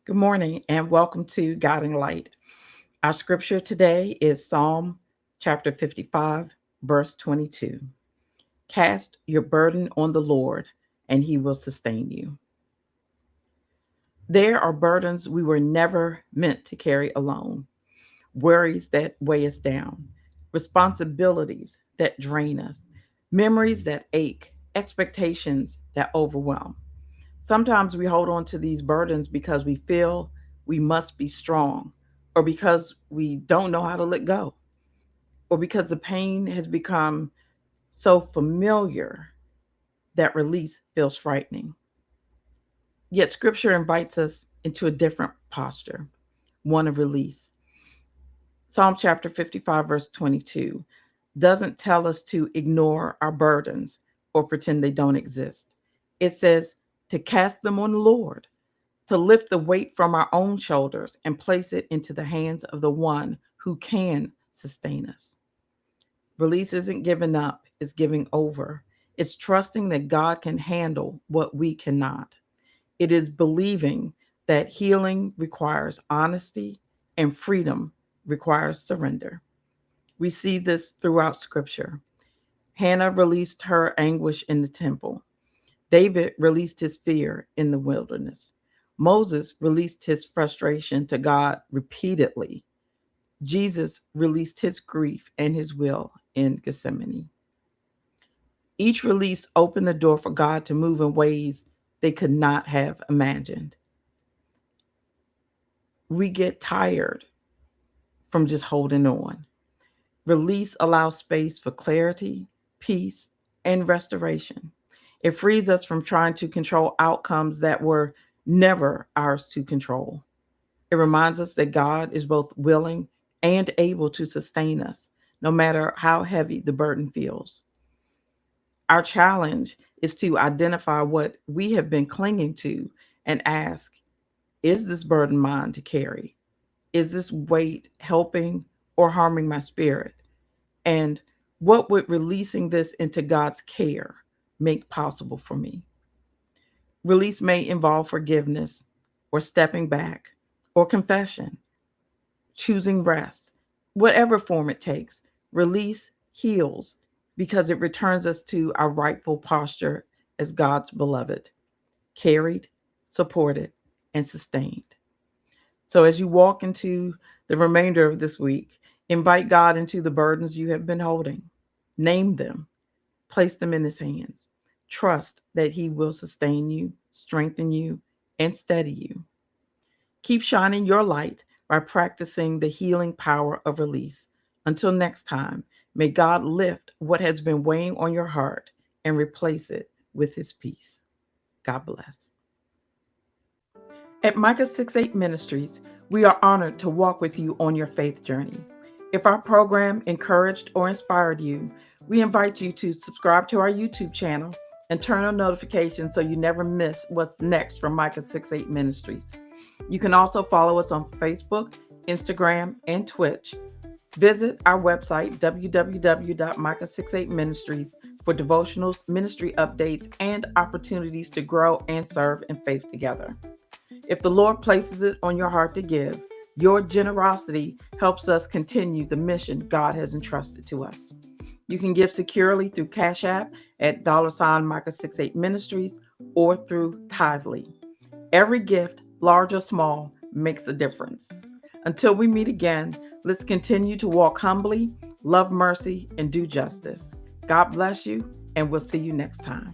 Good morning and welcome to Guiding Light. Our scripture today is Psalm chapter 55, verse 22. Cast your burden on the Lord, and he will sustain you. There are burdens we were never meant to carry alone, worries that weigh us down, responsibilities that drain us, memories that ache, expectations that overwhelm. Sometimes we hold on to these burdens because we feel we must be strong, or because we don't know how to let go, or because the pain has become so familiar that release feels frightening. Yet scripture invites us into a different posture, one of release. Psalm chapter 55, verse 22 doesn't tell us to ignore our burdens or pretend they don't exist. It says to cast them on the Lord, to lift the weight from our own shoulders and place it into the hands of the one who can sustain us. Release isn't giving up, it's giving over. It's trusting that God can handle what we cannot. It is believing that healing requires honesty and freedom requires surrender. We see this throughout scripture. Hannah released her anguish in the temple. David released his fear in the wilderness. Moses released his frustration to God repeatedly. Jesus released his grief and his will in Gethsemane. Each release opened the door for God to move in ways they could not have imagined. We get tired from just holding on. Release allows space for clarity, peace, and restoration. It frees us from trying to control outcomes that were never ours to control. It reminds us that God is both willing and able to sustain us, no matter how heavy the burden feels. Our challenge is to identify what we have been clinging to and ask, is this burden mine to carry? Is this weight helping or harming my spirit? And what would releasing this into God's care make possible for me? Release may involve forgiveness or stepping back or confession, choosing rest, whatever form it takes. Release heals because it returns us to our rightful posture as God's beloved, carried, supported, and sustained. So as you walk into the remainder of this week, invite God into the burdens you have been holding. Name them, place them in his hands. Trust that he will sustain you, strengthen you, and steady you. Keep shining your light by practicing the healing power of release. Until next time, may God lift what has been weighing on your heart and replace it with his peace. God bless. At Micah 6:8 Ministries, we are honored to walk with you on your faith journey. If our program encouraged or inspired you, we invite you to subscribe to our YouTube channel and turn on notifications so you never miss what's next from Micah 6:8 Ministries. You can also follow us on Facebook, Instagram, and Twitch. Visit our website, www.micah68ministries, for devotionals, ministry updates, and opportunities to grow and serve in faith together. If the Lord places it on your heart to give, your generosity helps us continue the mission God has entrusted to us. You can give securely through Cash App at $Micah68 Ministries or through Tithely. Every gift, large or small, makes a difference. Until we meet again, let's continue to walk humbly, love mercy, and do justice. God bless you, and we'll see you next time.